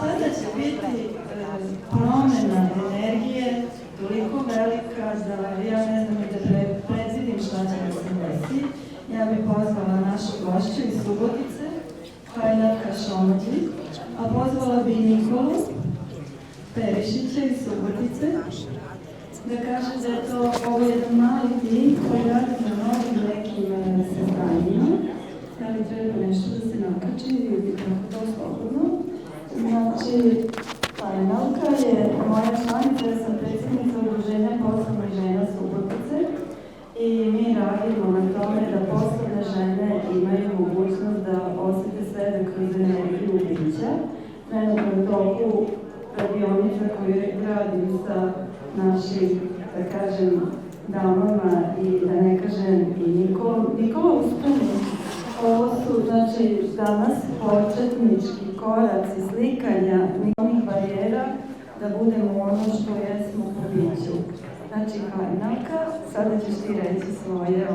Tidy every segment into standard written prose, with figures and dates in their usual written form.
Sada će biti promena energije toliko velika da ja ne znam da predvidim šta će da se desi. Ja bih pozvala našu gošću iz Subotice, Hajnarka Šomođi, a pozvala bi Nikolu Perišića iz Subotice, da kaže da je to ovo jedan mali tim koji radi na novim nekim saznanjima. Da li treba nešto da se nakači ili kako to slobodno. Znači, Hajnalka je moja članica, ja sam predsjednica Udruženja poslovnih žena Subotice i mi radimo na tome da poslovne žene imaju mogućnost da osjete sebe kroz energiju bića. Trenutno u toku radionica koju radim sa našim, da kažem, damama i da ne kažem i Nikola ustane. Ovo su, znači, danas početnički koraci slikanja nikovnih barijera da budemo ono što jesmo po biću. Znači, Hajnalka, sada ćeš ti reći svoje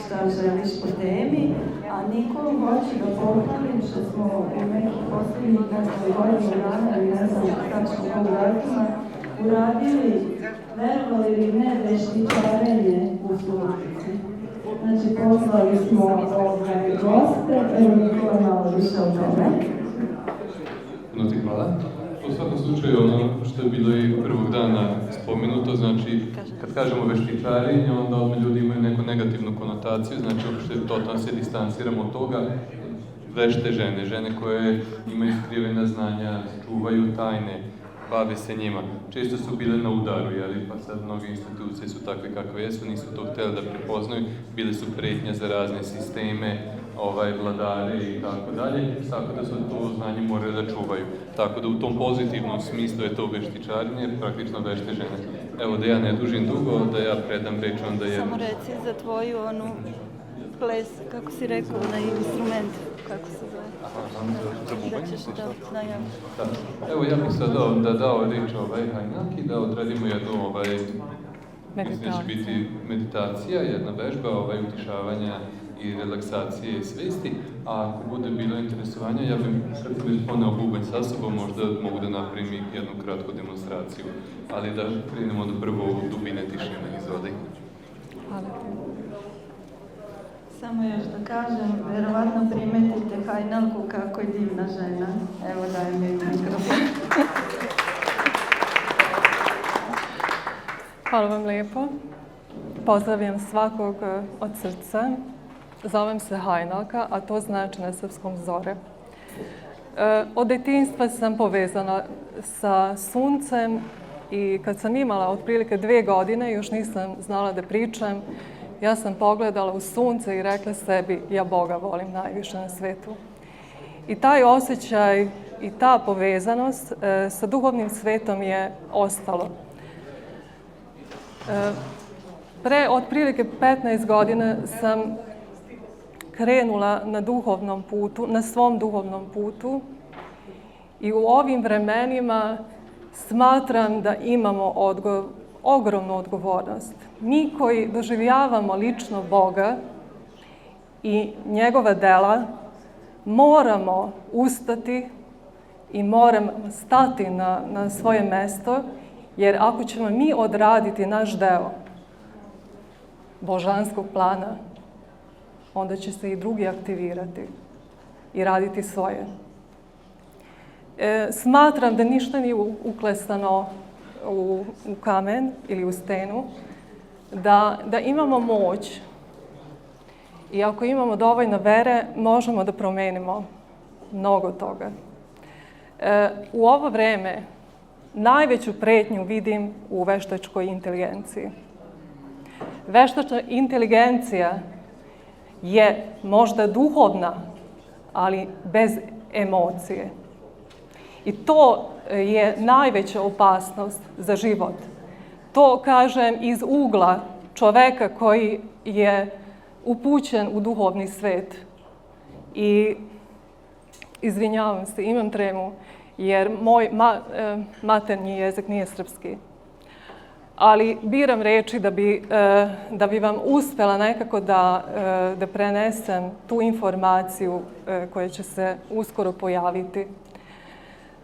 šta želiš po temi, a Nikolu hoću da pohvalim što smo u nekih poslednjih godina dana, i ne znam tačno kog datuma, uradili, verovali ili ne, veštičarenje u Subotici. Znači, pozvali smo goste, evo Nikola malo više o tome. No ti hvala. U svakom slučaju, ono što je bilo i prvog dana spomenuto, znači, kad kažemo veštičarenje, onda odmah ljudi imaju neku negativnu konotaciju, znači, uopšte totalno se distanciramo od toga. Vešte žene, žene koje imaju skrivena znanja, čuvaju tajne, bave se njima. Često su bile na udaru, jeli, pa sad mnoge institucije su takve kakve jesu, nisu to htjeli da prepoznaju, bile su pretnja za razne sisteme, vladare i tako dalje, tako da su to znanje morali da čuvaju. Tako da u tom pozitivnom smislu je to veštičarenje, praktično vešte žene. Evo da ja ne dužim dugo, da ja predam reč onda jednu. Samo reci za tvoju ples, kako si rekao, na instrument, kako se zove. Za bubanj? Da ćeš da najaviš. Evo ja bih sad dao reč Hajnalki, da odradimo jednu, mislim da će biti meditacija, jedna vežba, utišavanja i relaksacije svesti, a ako bude bilo interesovanja, ja bih, kad sam već poneo bubanj sa sobom, možda mogu da napravim jednu kratku demonstraciju, ali da krenemo do prvo u dubine tišine, izvodi. Hvala ti. Samo još da kažem, verovatno primetite Hajnalku kako je divna žena. Evo dajem joj mikrofon. Hvala vam lijepo. Pozdravljam svakog od srca. Zovem se Hajnalka, a to znači na srpskom zore. Od detinjstva sam povezana sa suncem i kad sam imala otprilike 2 godine, još nisam znala da pričam, ja sam pogledala u sunce i rekla sebi, ja Boga volim najviše na svetu. I taj osjećaj i ta povezanost sa duhovnim svetom je ostalo. Pre otprilike 15 godina sam krenula na duhovnom putu, na svom duhovnom putu i u ovim vremenima smatram da imamo ogromnu odgovornost. Mi koji doživljavamo lično Boga i njegova dela, moramo ustati i moramo stati na svoje mesto, jer ako ćemo mi odraditi naš deo božanskog plana, onda će se i drugi aktivirati i raditi svoje. Smatram da ništa nije uklesano u kamen ili u stenu, da imamo moć i ako imamo dovoljno vere, možemo da promenimo mnogo toga. U ovo vreme najveću pretnju vidim u veštačkoj inteligenciji. Veštačka inteligencija je možda duhovna, ali bez emocije. I to je najveća opasnost za život. To kažem iz ugla čoveka koji je upućen u duhovni svet. I izvinjavam se, imam tremu, jer moj maternji jezik nije srpski. Ali biram reči da bi vam uspela nekako da prenesem tu informaciju koja će se uskoro pojaviti.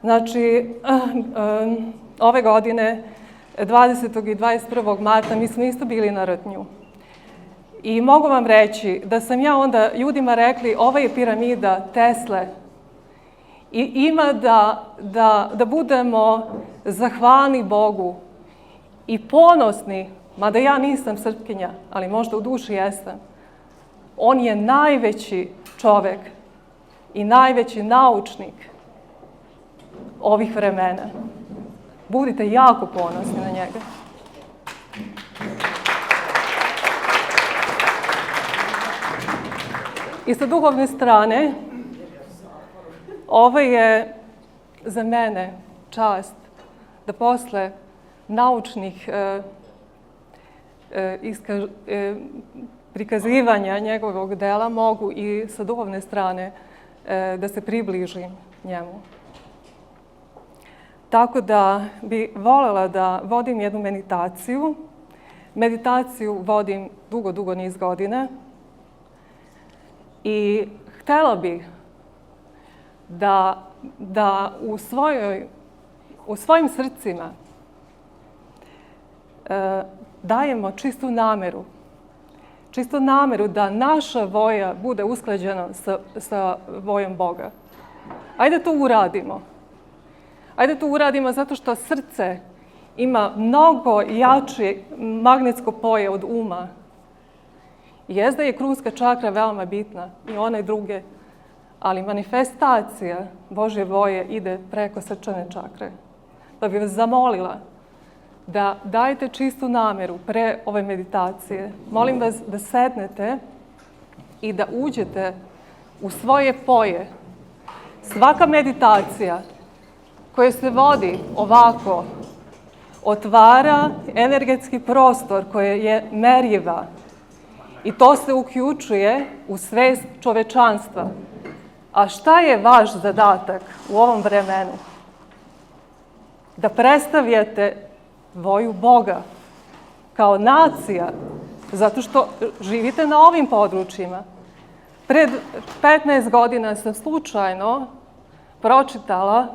Znači, ove godine, 20. i 21. marta, mi smo isto bili na Rtnju. I mogu vam reći da sam ja onda ljudima rekli, ova je piramida Tesle i ima da budemo zahvalni Bogu i ponosni, mada ja nisam Srpkinja, ali možda u duši jesam. On je najveći čovek i najveći naučnik ovih vremena. Budite jako ponosni na njega. I sa duhovne strane, ovo je za mene čast da posle naučnih prikazivanja njegovog dela mogu i sa duhovne strane da se približim njemu. Tako da bi voljela da vodim jednu meditaciju. Meditaciju vodim dugo niz godina i htjela bih da u svojim srcima dajemo čistu nameru da naša volja bude usklađena sa voljom Boga. Ajde to uradimo. Ajde to uradimo zato što srce ima mnogo jače magnetsko polje od uma. Jezda je kruska čakra veoma bitna i one druge, ali manifestacija Božje volje ide preko srčane čakre. Pa bih vas zamolila da dajete čistu nameru pre ove meditacije. Molim vas da sednete i da uđete u svoje polje. Svaka meditacija koja se vodi ovako otvara energetski prostor koji je merljiva i to se uključuje u svest čovečanstva. A šta je vaš zadatak u ovom vremenu? Da predstavljate volju Boga kao nacija, zato što živite na ovim područjima. Pred 15 godina sam slučajno pročitala,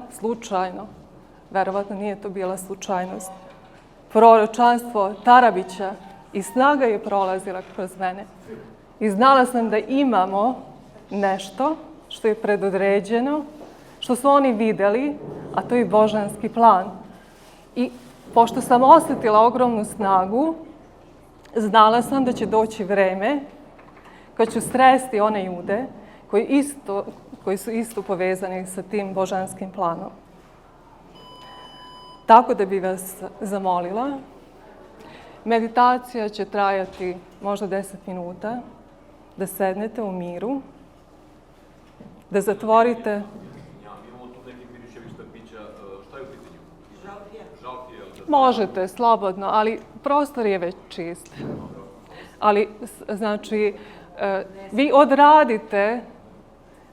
verovatno nije to bila slučajnost, proročanstvo Tarabića i snaga je prolazila kroz mene. I znala sam da imamo nešto što je predodređeno, što su oni vidjeli, a to je božanski plan. I pošto sam osjetila ogromnu snagu, znala sam da će doći vreme kad ću sresti one ljude koji su isto povezani sa tim božanskim planom. Tako da bi vas zamolila, meditacija će trajati možda 10 minuta, da sednete u miru, da zatvorite... Imamo tu neki miriševišta pića, šta je u pitanju? Žalfije. Možete, slobodno, ali prostor je već čist. Ali, znači, vi odradite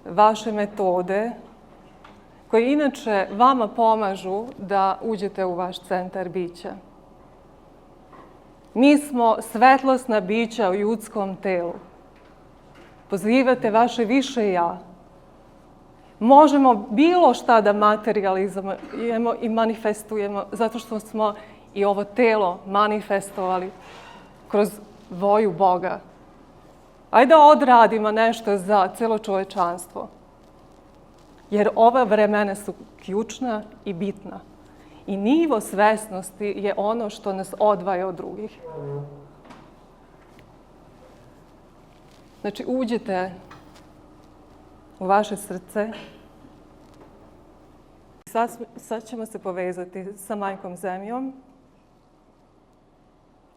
vaše metode koje inače vama pomažu da uđete u vaš centar bića. Mi smo svetlosna bića u ljudskom telu. Pozivate vaše više ja. Možemo bilo šta da materializujemo i manifestujemo, zato što smo i ovo telo manifestovali kroz volju Boga. Ajde da odradimo nešto za cijelo čovečanstvo. Jer ova vremena su ključna i bitna. I nivo svesnosti je ono što nas odvaja od drugih. Znači, uđite u vaše srce. Sad ćemo se povezati sa Majkom Zemljom.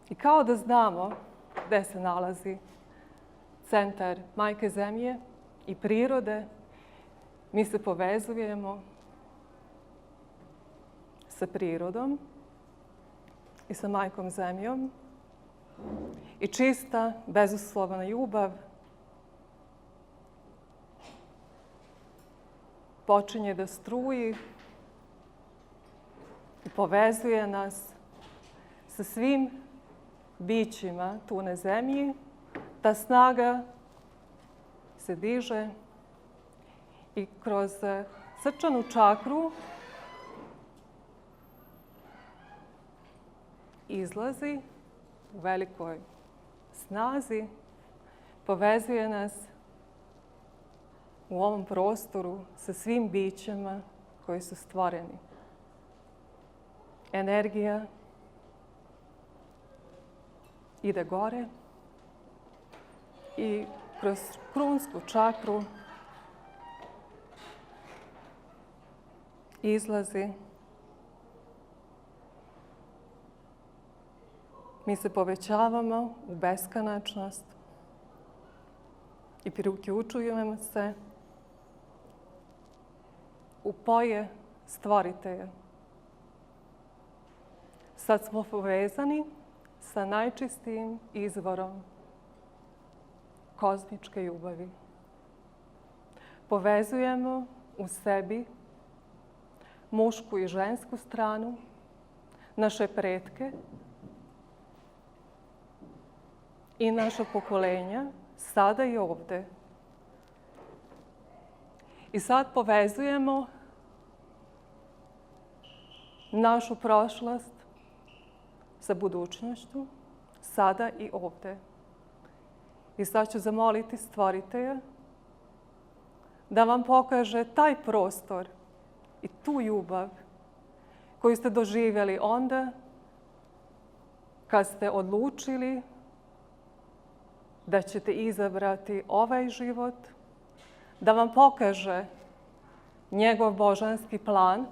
I kao da znamo gde se nalazi centar Majke Zemlje i prirode, mi se povezujemo sa prirodom i sa Majkom Zemljom i čista, bezuslovna ljubav počinje da struji i povezuje nas sa svim bićima tu na zemlji. Ta snaga se diže i kroz srčanu čakru izlazi u velikoj snazi, povezuje nas u ovom prostoru sa svim bićima koji su stvoreni. Energija ide gore i kroz krunsku čakru izlazi. Mi se povećavamo u beskonačnost i priključujemo se u poje Stvoritelja. Sad smo povezani sa najčistijim izvorom kozmičke ljubavi. Povezujemo u sebi mušku i žensku stranu, naše pretke i naša pokolenja, sada i ovde. I sad povezujemo našu prošlost sa budućnošću, sada i ovde. I sad ću zamoliti Stvoritelja da vam pokaže taj prostor i tu ljubav koju ste doživjeli onda kad ste odlučili da ćete izabrati ovaj život, da vam pokaže njegov božanski plan,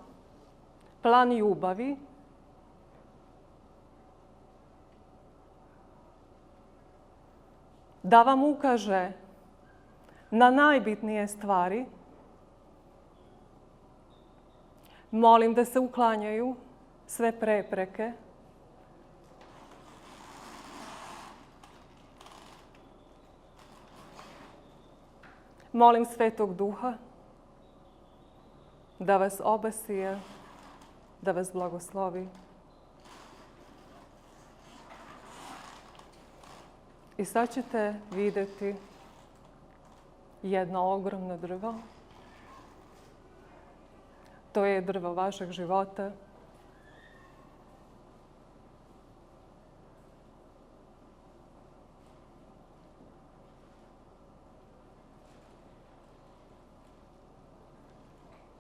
plan ljubavi, da vam ukaže na najbitnije stvari. Molim da se uklanjaju sve prepreke. Molim Svetog Duha da vas obasije, da vas blagoslovi. I sad ćete vidjeti jedno ogromno drvo. To je drvo vašeg života.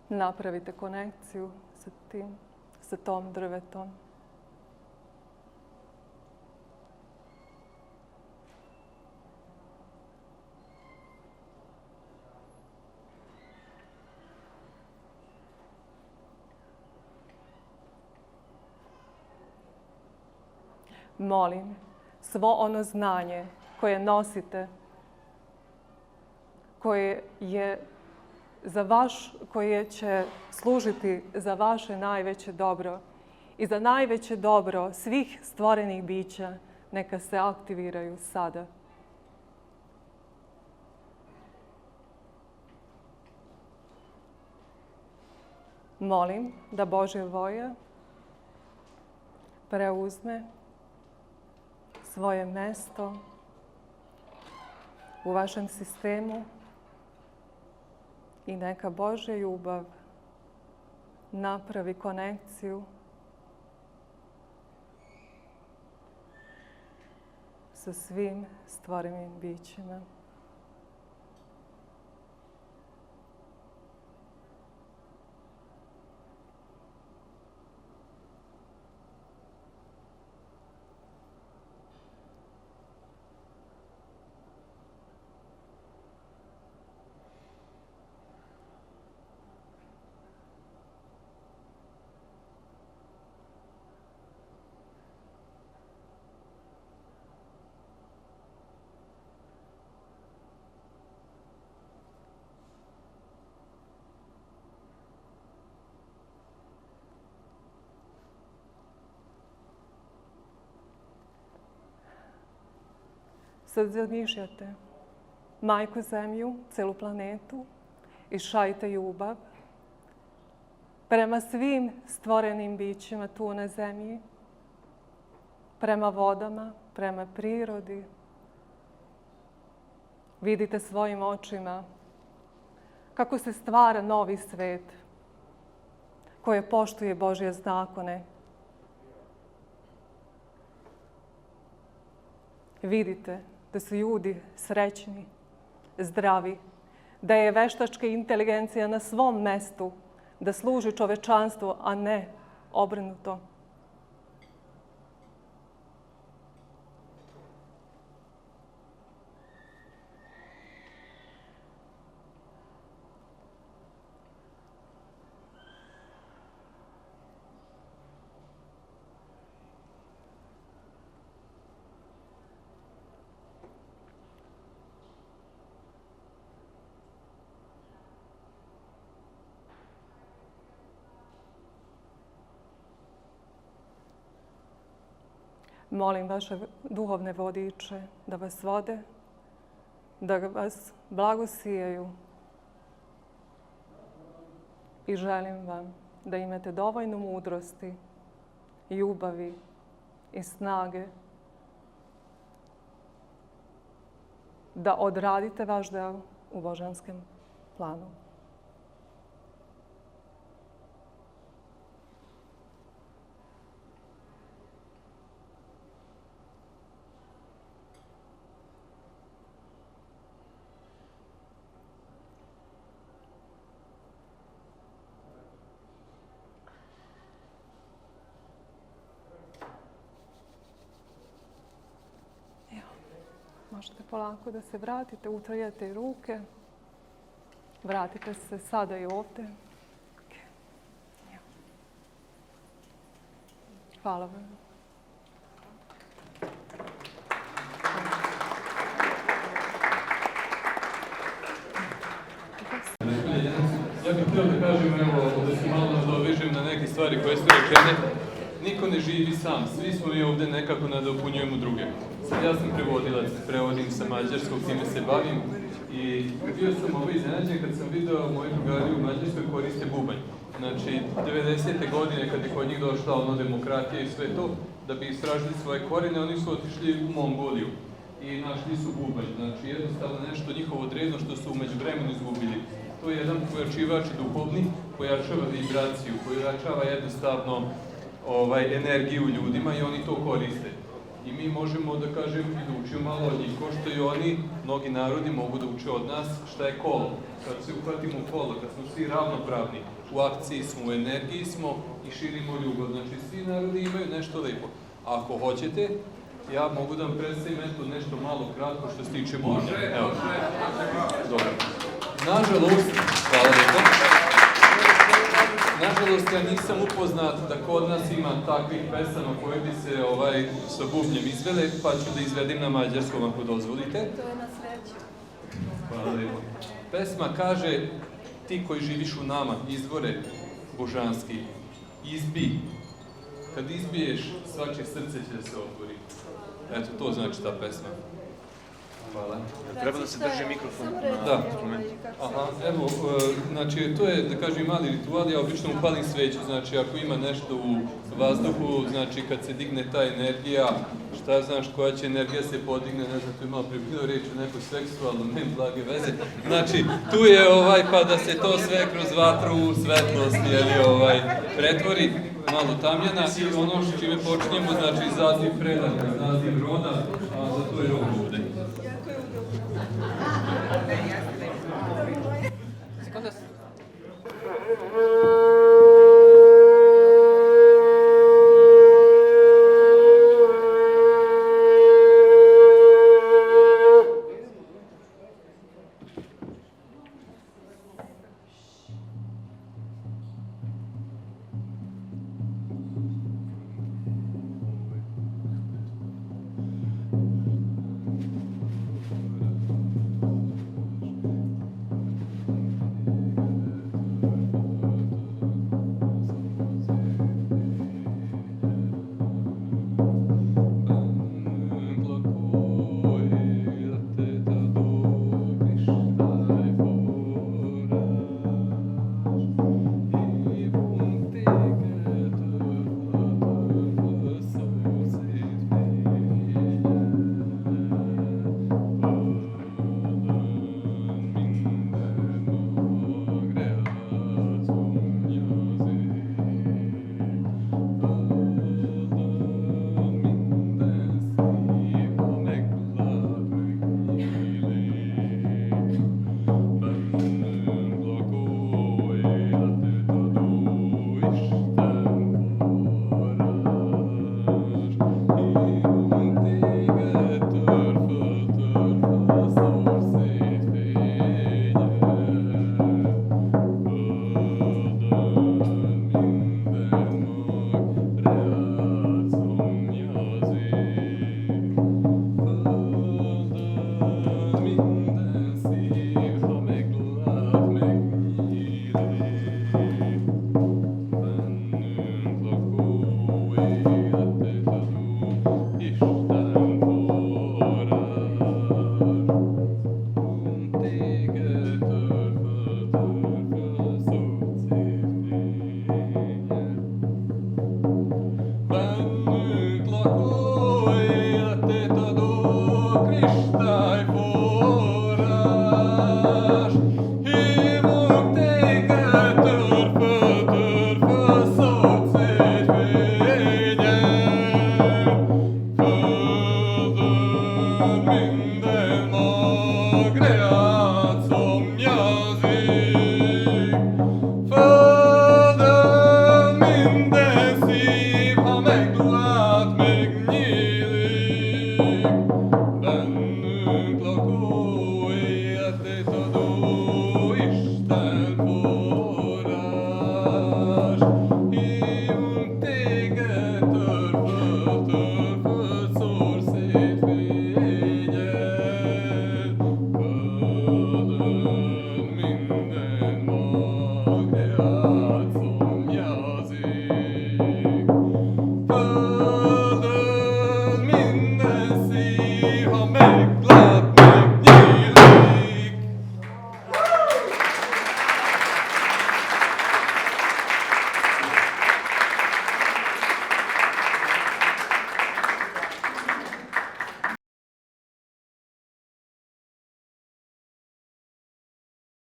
Napravite konekciju sa tom drvetom. Molim, svo ono znanje koje nosite, koje će služiti za vaše najveće dobro i za najveće dobro svih stvorenih bića, neka se aktiviraju sada. Molim da Božja volja preuzme svoje mesto u vašem sistemu i neka Božja ljubav napravi konekciju sa svim stvorenim bićima. Sad zamišljate Majku Zemlju, celu planetu i šaljite ljubav prema svim stvorenim bićima tu na Zemlji, prema vodama, prema prirodi. Vidite svojim očima kako se stvara novi svet koji poštuje Božje zakone. vidite da su ljudi srećni, zdravi, da je veštačka inteligencija na svom mestu, da služi čovečanstvu, a ne obrnuto. Molim vaše duhovne vodiče da vas vode, da vas blagosijaju i želim vam da imate dovoljno mudrosti, ljubavi i snage da odradite vaš deo u božanskom planu. Možete polako da se vratite, utrljate ruke. Vratite se sada i ovde. Hvala vam. Ja bih htio da kažem, evo, da se malo nadovežem na neke stvari koje su rečene. Niko ne živi sam, svi smo mi ovde nekako nadopunjujemo druge. Sad ja sam prevodilac, prevodim sa mađarskog, time se bavim i bio sam iznenađen kad sam video moji drugari u Mađarskoj koriste bubanj. Znači, 90. godine kad je kod njih došla ono demokratija i sve to, da bi istražili svoje korene, oni su otišli u Mongoliju i našli su bubanj. Znači, jednostavno nešto njihovo odredno što su umeđu vremenu izgubili. To je jedan pojačivač duhovni, pojačava vibraciju, pojačava jednostavno energiju ljudima i oni to koriste. I mi možemo da kažem i da učimo malo od njih, ko što i oni, mnogi narodi mogu da uče od nas šta je kolo. Kad se uhvatimo u kolo, kad smo svi ravnopravni, u akciji smo, u energiji smo i širimo ljubav. Znači, svi narodi imaju nešto lepo. Ako hoćete, ja mogu da vam predstavim nešto malo kratko što se tiče bubanja. Evo. Dobro. Nažalost, hvala lijepo. Nažalost, ja nisam upoznat da kod nas ima takvih pesama koje bi se sa bubnjem izvele, pa ću da izvedim na mađarskom ako dozvolite. To je na sreću. Hvala lijepo. Pesma kaže, ti koji živiš u nama, izvore božanski, izbi. Kad izbiješ, svačije srce će da se otvori. Eto, to znači ta pesma. Hvala. Treba da se drži mikrofon Da. na instrumentu. Aha, evo, znači, to je, da kažem, mali ritual, ja obično upalim sveću, znači, ako ima nešto u vazduhu, znači, kad se digne ta energija, šta znaš, koja će energija se podigne, ne znam, tu je malo pribilo reći o nekoj seksualno, ne blage veze, znači, tu je, pa da se to sve kroz vatru u svetlost, pretvori, malo tamjana, i ono s čime počinjemo, znači, zaziv predanja, zaziv roda, a za to je rod ovde. Jako je udobno.